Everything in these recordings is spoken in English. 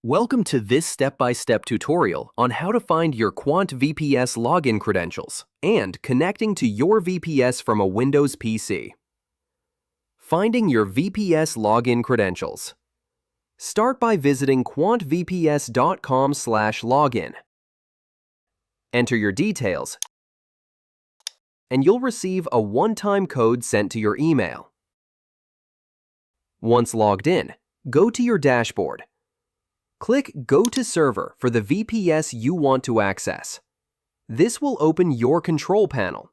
Welcome to this step-by-step tutorial on how to find your QuantVPS login credentials and connecting to your VPS from a Windows PC. Finding your VPS login credentials. Start by visiting quantvps.com/login. Enter your details, and you'll receive a one-time code sent to your email. Once logged in, go to your dashboard. Click Go to Server for the VPS you want to access. This will open your control panel.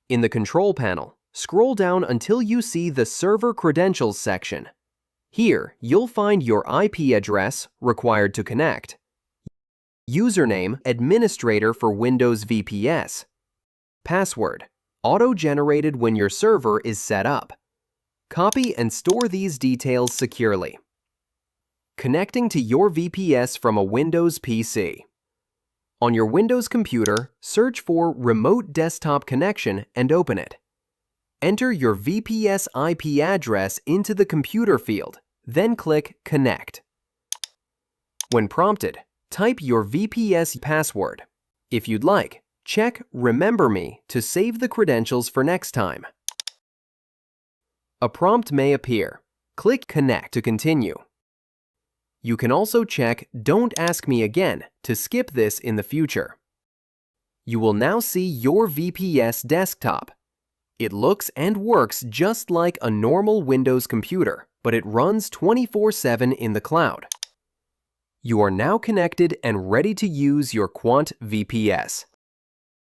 In the control panel, scroll down until you see the Server Credentials section. Here, you'll find your IP address required to connect, username administrator for Windows VPS, password auto-generated when your server is set up. Copy and store these details securely. Connecting to your VPS from a Windows PC. On your Windows computer, search for Remote Desktop Connection and open it. Enter your VPS IP address into the computer field, then click Connect. When prompted, type your VPS password. If you'd like, check Remember Me to save the credentials for next time. A prompt may appear. Click Connect to continue. You can also check Don't Ask Me Again to skip this in the future. You will now see your VPS desktop. It looks and works just like a normal Windows computer, but it runs 24/7 in the cloud. You are now connected and ready to use your QuantVPS.